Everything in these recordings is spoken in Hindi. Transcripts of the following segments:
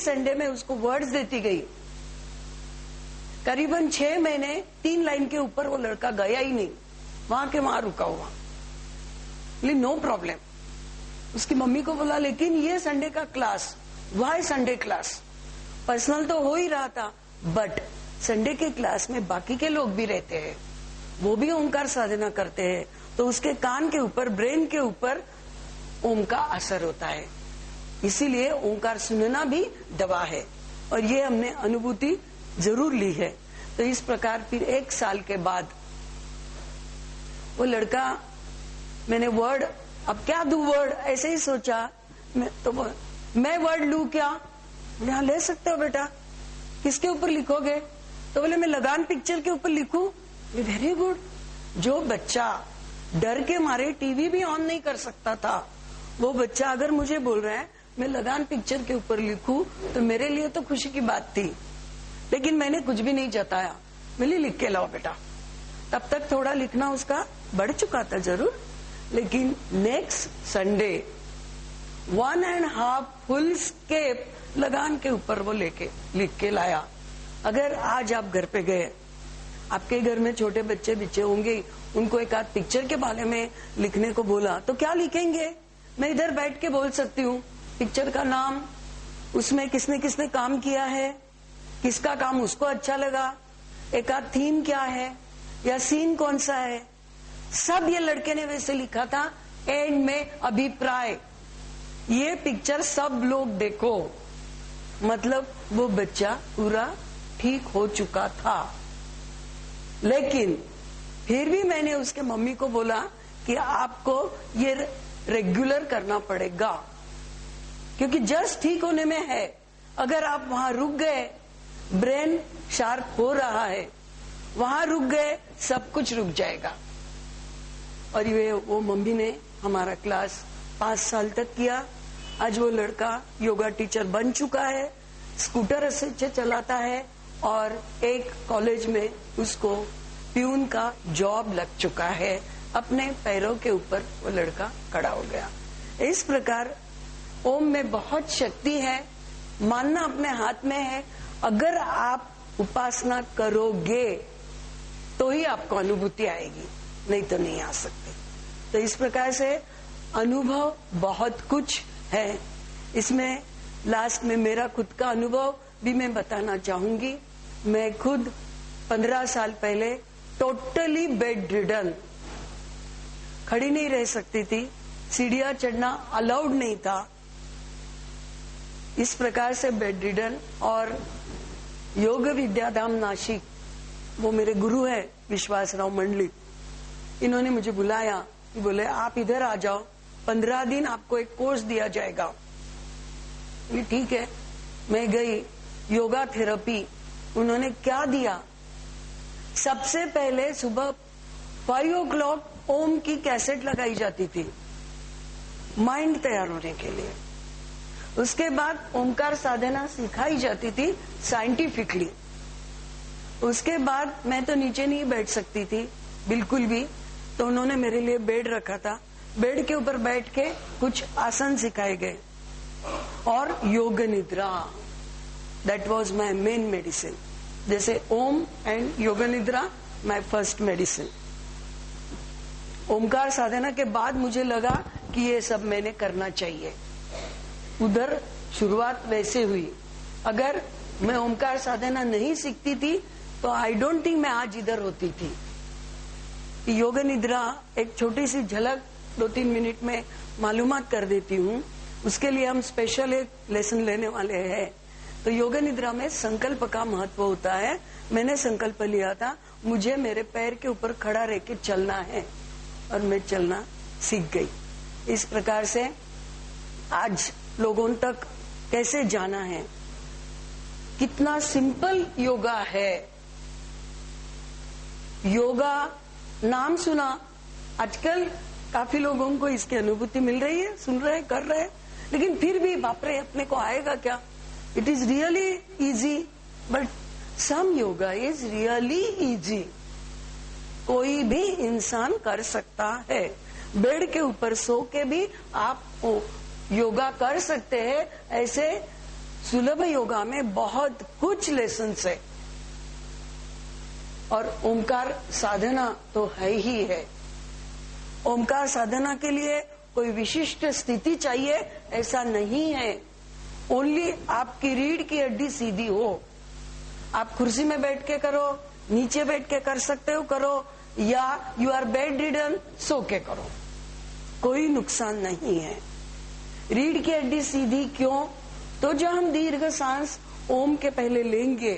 संडे में उसको वर्ड्स देती गई। करीबन 6 महीने 3 लाइन के ऊपर वो लड़का गया ही नहीं, वहां के वहां रुका हुआ। No problem. उसकी मम्मी को बोला लेकिन ये संडे का class, why Sunday class? Personal तो हो ही रहा था, बट संडे के क्लास में बाकी के लोग भी रहते हैं, वो भी ओंकार साधना करते हैं, तो उसके कान के ऊपर, ब्रेन के ऊपर ओम का असर होता है। इसीलिए ओंकार सुनना भी दवा है, और ये हमने अनुभूति जरूर ली है। तो इस प्रकार फिर 1 साल के बाद वो लड़का, मैंने वर्ड, अब क्या दूं वर्ड, ऐसे ही सोचा मैं वर्ड लूं क्या? यहाँ ले सकते हो बेटा, किसके ऊपर लिखोगे? तो बोले मैं लगान पिक्चर के ऊपर लिखूं। Very good. जो बच्चा डर के मारे टीवी भी ऑन नहीं कर सकता था, वो बच्चा अगर मुझे बोल रहा है मैं लगान पिक्चर के ऊपर लिखूं, तो मेरे लिए तो खुशी की बात थी। लेकिन मैंने कुछ भी नहीं जताया, मैंने लिख के लाओ बेटा। तब तक थोड़ा लिखना उसका बढ़ चुका था जरूर, लेकिन नेक्स्ट संडे 1.5 फुल स्केप लगान के ऊपर वो लेके लिख के लाया। अगर आज आप घर पे गए, आपके घर में छोटे बच्चे बिच्चे होंगे, उनको एक आध पिक्चर के बारे में लिखने को बोला तो क्या लिखेंगे? मैं इधर बैठ के बोल सकती हूँ पिक्चर का नाम, उसमें किसने किसने काम किया है, किसका काम उसको अच्छा लगा, एक आध थीम क्या है, या सीन कौन सा है, सब ये लड़के ने वैसे लिखा था। एंड में अभिप्राय, ये पिक्चर सब लोग देखो, मतलब वो बच्चा पूरा ठीक हो चुका था। लेकिन फिर भी मैंने उसके मम्मी को बोला कि आपको ये रेगुलर करना पड़ेगा, क्योंकि जस्ट ठीक होने में है। अगर आप वहां रुक गए, ब्रेन शार्प हो रहा है, वहां रुक गए, सब कुछ रुक जाएगा। और ये वो मम्मी ने हमारा क्लास 5 साल तक किया। आज वो लड़का योगा टीचर बन चुका है, स्कूटर अच्छे चलाता है, और एक कॉलेज में उसको प्यून का जॉब लग चुका है। अपने पैरों के ऊपर वो लड़का खड़ा हो गया। इस प्रकार ओम में बहुत शक्ति है, मानना अपने हाथ में है। अगर आप उपासना करोगे तो ही आपको अनुभूति आएगी, नहीं तो नहीं आ सकते। तो इस प्रकार से अनुभव बहुत कुछ है। इसमें लास्ट में मेरा खुद का अनुभव भी मैं बताना चाहूंगी। मैं खुद 15 साल पहले टोटली बेड रिडन, खड़ी नहीं रह सकती थी, सीढ़ियां चढ़ना अलाउड नहीं था, इस प्रकार से बेड रिडन। और योग विद्याधाम नासिक, वो मेरे गुरु है विश्वासराव मंडलिक, इन्होंने मुझे बुलाया, बोले आप इधर आ जाओ, 15 दिन आपको एक कोर्स दिया जाएगा। ये ठीक है, मैं गई। योगा थेरेपी उन्होंने क्या दिया? सबसे पहले सुबह 5 o'clock ओम की कैसेट लगाई जाती थी माइंड तैयार होने के लिए। उसके बाद ओमकार साधना सिखाई जाती थी साइंटिफिकली। उसके बाद मैं तो नीचे नहीं बैठ सकती थी बिल्कुल भी, तो उन्होंने मेरे लिए बेड रखा था। बेड के ऊपर बैठ के कुछ आसन सिखाए गए, और योग निद्रा, that was my main medicine. जैसे ओम एंड योग निद्रा माय फर्स्ट मेडिसिन। ओमकार साधना के बाद मुझे लगा कि ये सब मैंने करना चाहिए। उधर शुरुआत वैसे हुई। अगर मैं ओमकार साधना नहीं सीखती थी तो आई डोंट थिंक मैं आज इधर होती थी। योग निद्रा एक छोटी सी झलक 2-3 मिनट में मालूमात कर देती हूँ। उसके लिए हम स्पेशल एक लेसन लेने वाले हैं। तो योग निद्रा में संकल्प का महत्व होता है। मैंने संकल्प लिया था, मुझे मेरे पैर के ऊपर खड़ा रह के चलना है, और मैं चलना सीख गई। इस प्रकार से आज लोगों तक कैसे जाना है, कितना सिंपल योगा है। योगा नाम सुना, आजकल काफी लोगों को इसकी अनुभूति मिल रही है, सुन रहे कर रहे, लेकिन फिर भी बाप रे अपने को आएगा क्या? It is really easy, but some yoga is really easy. कोई भी इंसान कर सकता है। बेड के ऊपर सो के भी आप योगा कर सकते हैं। ऐसे सुलभ योगा में बहुत कुछ लेसन्स है और ओमकार साधना तो है ही है। ओमकार साधना के लिए कोई विशिष्ट स्थिति चाहिए ऐसा नहीं है। ओनली आपकी रीढ़ की हड्डी सीधी हो। आप कुर्सी में बैठ के करो, नीचे बैठ के कर सकते हो करो, या यू आर बेड रिडन सो के करो, कोई नुकसान नहीं है। रीढ़ की हड्डी सीधी क्यों? तो जो हम दीर्घ सांस ओम के पहले लेंगे,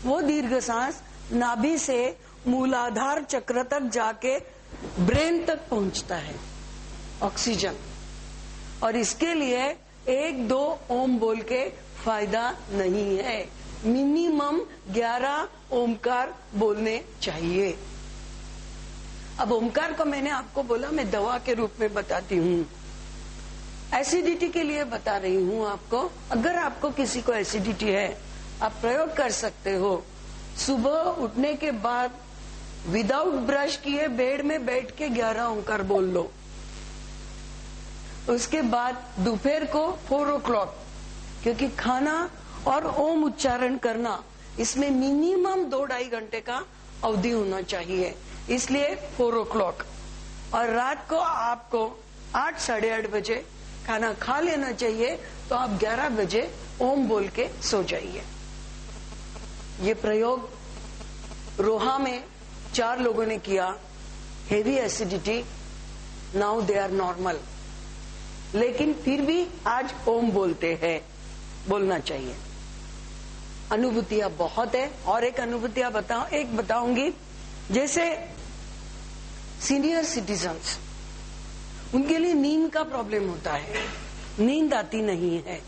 वो दीर्घ सांस नाभि से मूलाधार चक्र तक जाके ब्रेन तक पहुंचता है ऑक्सीजन, और इसके लिए 1-2 ओम बोल के फायदा नहीं है। मिनिमम 11 ओमकार बोलने चाहिए। अब ओमकार को मैंने आपको बोला मैं दवा के रूप में बताती हूँ, एसिडिटी के लिए बता रही हूँ आपको। अगर आपको किसी को एसिडिटी है, आप प्रयोग कर सकते हो। सुबह उठने के बाद विदाउट ब्रश किए बेड में बैठ के 11 ओंकार बोल लो। उसके बाद दोपहर को 4 o'clock, क्योंकि खाना और ओम उच्चारण करना इसमें मिनिमम 2-2.5 घंटे का अवधि होना चाहिए, इसलिए 4 o'clock। और रात को आपको 8-8:30 बजे खाना खा लेना चाहिए, तो आप 11 बजे ओम बोल के सो जाइए। ये प्रयोग रोहा में 4 लोगों ने किया, heavy acidity, now they are normal, लेकिन फिर भी आज ओम बोलते हैं, बोलना चाहिए। अनुभूतियां बहुत है, और एक अनुभूतियां बताऊंगी। जैसे सीनियर सिटीजन्स, उनके लिए नींद का प्रॉब्लम होता है, नींद आती नहीं है।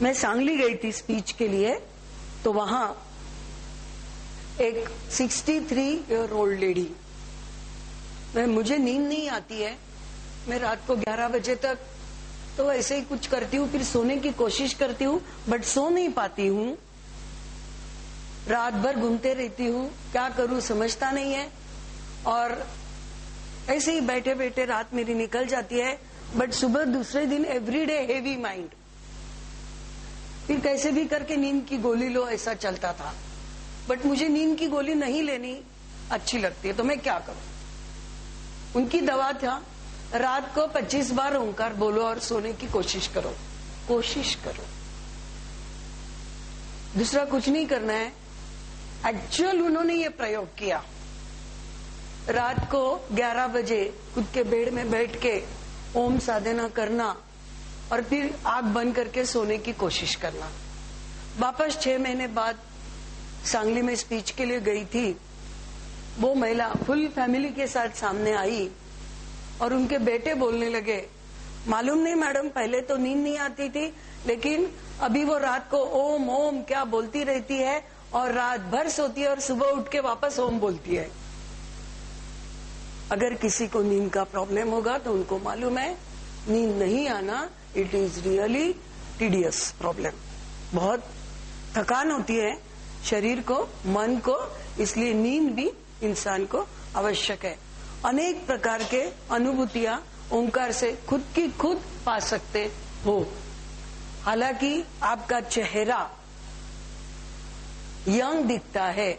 मैं सांगली गई थी स्पीच के लिए, तो वहां एक 63-year-old लेडी, मुझे नींद नहीं आती है, मैं रात को 11 बजे तक तो ऐसे ही कुछ करती हूँ, फिर सोने की कोशिश करती हूँ, बट सो नहीं पाती हूँ, रात भर घूमते रहती हूँ, क्या करूँ समझता नहीं है, और ऐसे ही बैठे बैठे रात मेरी निकल जाती है। बट सुबह दूसरे दिन एवरीडे हेवी माइंड, फिर कैसे भी करके नींद की गोली लो, ऐसा चलता था। बट मुझे नींद की गोली नहीं लेनी अच्छी लगती है, तो मैं क्या करूं? उनकी दवा था रात को 25 बार ओंकार बोलो और सोने की कोशिश करो, कोशिश करो, दूसरा कुछ नहीं करना है। एक्चुअल उन्होंने ये प्रयोग किया, रात को 11 बजे खुद के बेड में बैठ के ओम साधना करना और फिर आंख बंद करके सोने की कोशिश करना। वापस 6 महीने बाद सांगली में स्पीच के लिए गई थी, वो महिला फुल फैमिली के साथ सामने आई और उनके बेटे बोलने लगे, मालूम नहीं मैडम, पहले तो नींद नहीं आती थी, लेकिन अभी वो रात को ओम ओम क्या बोलती रहती है और रात भर सोती है और सुबह उठ के वापस ओम बोलती है। अगर किसी को नींद का प्रॉब्लम होगा तो उनको मालूम है, नींद नहीं आना it is really tedious problem, बहुत थकान होती है शरीर को, मन को, इसलिए नींद भी इंसान को आवश्यक है। अनेक प्रकार के अनुभूतियां ओंकार से खुद की खुद पा सकते हो। हालांकि आपका चेहरा यंग दिखता है,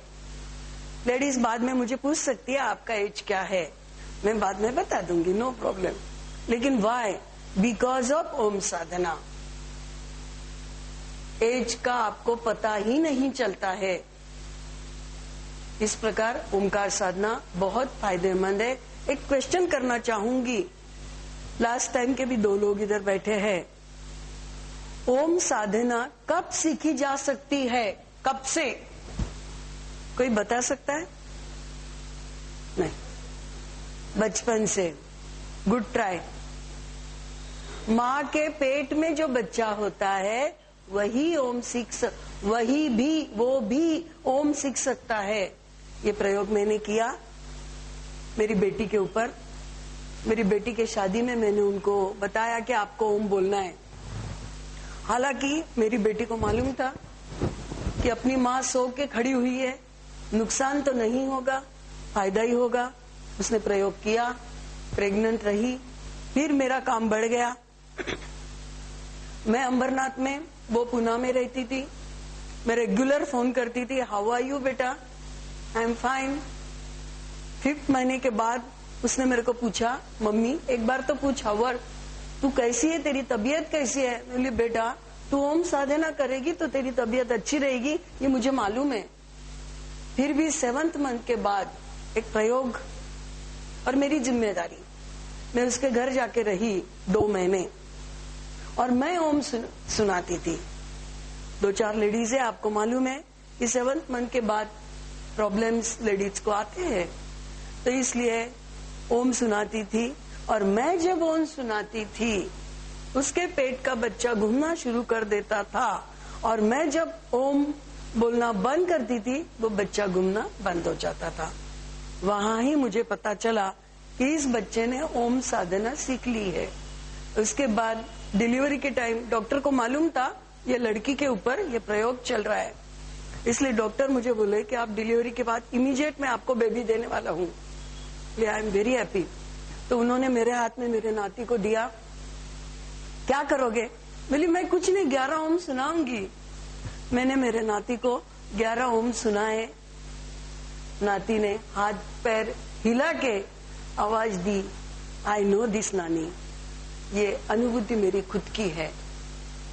लेडीज बाद में मुझे पूछ सकती है आपका एज क्या है, मैं बाद में बता दूंगी, नो प्रॉब्लम। लेकिन why? Because of Om sadhana. Age का आपको पता ही नहीं चलता है। इस प्रकार ओमकार साधना बहुत फायदेमंद है। एक क्वेश्चन करना चाहूंगी, लास्ट टाइम के भी 2 लोग इधर बैठे हैं। ओम साधना कब सीखी जा सकती है, कब से? कोई बता सकता है? नहीं, बचपन से। Good try. माँ के पेट में जो बच्चा होता है वही ओम वो भी ओम सीख सकता है। ये प्रयोग मैंने किया मेरी बेटी के ऊपर। मेरी बेटी के शादी में मैंने उनको बताया कि आपको ओम बोलना है। हालांकि मेरी बेटी को मालूम था कि अपनी माँ सो के खड़ी हुई है, नुकसान तो नहीं होगा, फायदा ही होगा। उसने प्रयोग किया, प्रेग्नेंट रही, फिर मेरा काम बढ़ गया। मैं अंबरनाथ में वो पुणे में रहती थी, मैं रेगुलर फोन करती थी, हाउ आर यू बेटा, आई एम फाइन। 5th महीने के बाद उसने मेरे को पूछा, मम्मी एक बार तो पूछ हावर तू कैसी है, तेरी तबीयत कैसी है। मैं बोली बेटा तू ओम साधना करेगी तो तेरी तबीयत अच्छी रहेगी, ये मुझे मालूम है। फिर भी 7th मंथ के बाद एक प्रयोग और मेरी जिम्मेदारी, मैं उसके घर जाके रही 2 महीने और मैं ओम सुनाती थी। 2-4 लेडीज है, आपको मालूम है कि 7th मंथ के बाद प्रॉब्लम्स लेडीज को आते हैं, तो इसलिए ओम सुनाती थी। और मैं जब ओम सुनाती थी उसके पेट का बच्चा घूमना शुरू कर देता था, और मैं जब ओम बोलना बंद करती थी वो बच्चा घूमना बंद हो जाता था। वहां ही मुझे पता चला कि इस बच्चे ने ओम साधना सीख ली है। उसके बाद डिलीवरी के टाइम डॉक्टर को मालूम था ये लड़की के ऊपर ये प्रयोग चल रहा है, इसलिए डॉक्टर मुझे बोले कि आप डिलीवरी के बाद इमीडिएट मैं आपको बेबी देने वाला हूँ। I am very happy. तो उन्होंने मेरे हाथ में मेरे नाती को दिया। क्या करोगे? बोली मैं कुछ नहीं, 11 ओम सुनाऊंगी। मैंने मेरे नाती को 11 ओम सुनाए। नाती ने हाथ पैर हिला के आवाज दी, आई नो दिस नानी। ये अनुभूति मेरी खुद की है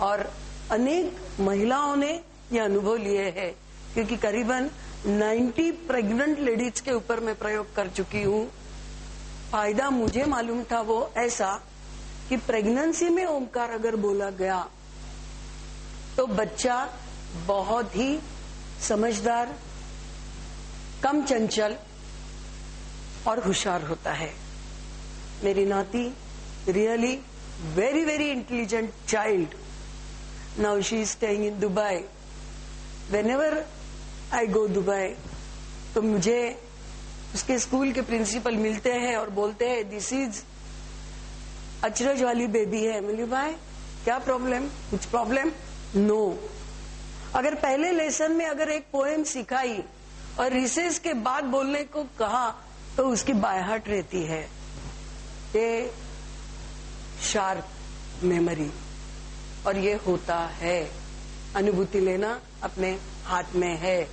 और अनेक महिलाओं ने ये अनुभव लिए है, क्योंकि करीबन 90 प्रेग्नेंट लेडीज के ऊपर मैं प्रयोग कर चुकी हूँ। फायदा मुझे मालूम था वो ऐसा कि प्रेगनेंसी में ओमकार अगर बोला गया तो बच्चा बहुत ही समझदार, कम चंचल और होशियार होता है। मेरी नाती really very very intelligent child. Now she is staying in Dubai. Whenever I go Dubai तो मुझे उसके स्कूल के प्रिंसिपल मिलते हैं और बोलते हैं दिस इज अचरज वाली बेबी है। मिली भाई क्या प्रॉब्लम, कुछ प्रॉब्लम? नो। अगर पहले लेसन में अगर एक पोएम सिखाई और रिसेस के बाद बोलने को कहा तो उसकी बाय हार्ट रहती है। ये शार्प मेमोरी, और ये होता है। अनुभूति लेना अपने हाथ में है।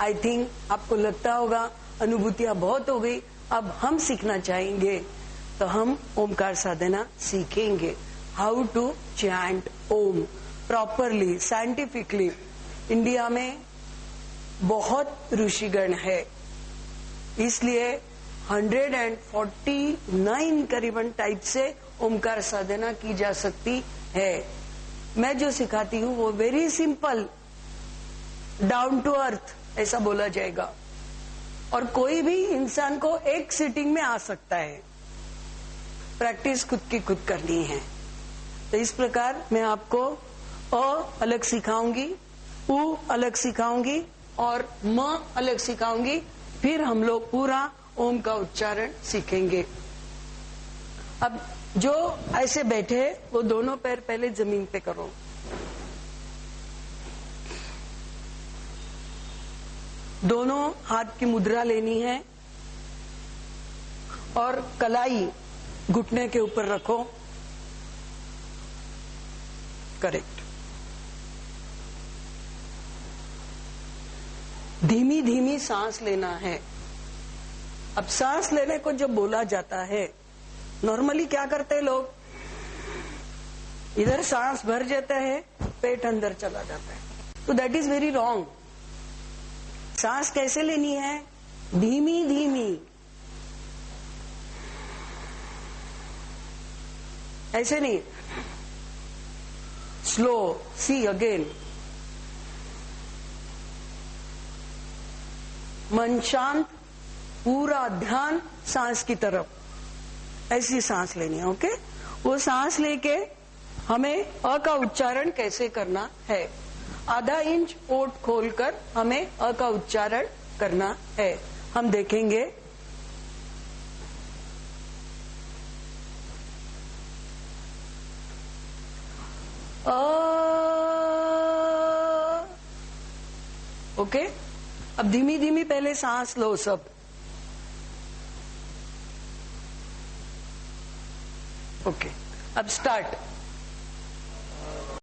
आई थिंक आपको लगता होगा अनुभूतियां बहुत हो गई, अब हम सीखना चाहेंगे तो हम ओमकार साधना सीखेंगे। How to chant Om properly, scientifically. India में बहुत ऋषिगण है, इसलिए 149 करीबन टाइप से ओमकार साधना की जा सकती है। मैं जो सिखाती हूँ वो very simple, down to earth ऐसा बोला जाएगा, और कोई भी इंसान को एक सिटिंग में आ सकता है। प्रैक्टिस खुद की खुद करनी है। तो इस प्रकार मैं आपको अ अलग सिखाऊंगी, उ अलग सिखाऊंगी और म अलग सिखाऊंगी, फिर हम लोग पूरा ओम का उच्चारण सीखेंगे। अब जो ऐसे बैठे वो दोनों पैर पहले जमीन पे करो। दोनों हाथ की मुद्रा लेनी है और कलाई घुटने के ऊपर रखो। करेक्ट। धीमी धीमी सांस लेना है। अब सांस लेने को जब बोला जाता है, नॉर्मली क्या करते हैं लोग, इधर सांस भर जाता है, पेट अंदर चला जाता है, तो दैट इज वेरी रॉन्ग। सांस कैसे लेनी है? धीमी धीमी, ऐसे नहीं, स्लो। सी अगेन, मन शांत, पूरा ध्यान सांस की तरफ, ऐसी सांस लेनी है। ओके, वो सांस लेके हमें अ का उच्चारण कैसे करना है, आधा इंच ओठ खोलकर हमें अ का उच्चारण करना है। हम देखेंगे। ओके, अब धीमी धीमी पहले सांस लो सब। ओके, अब स्टार्ट।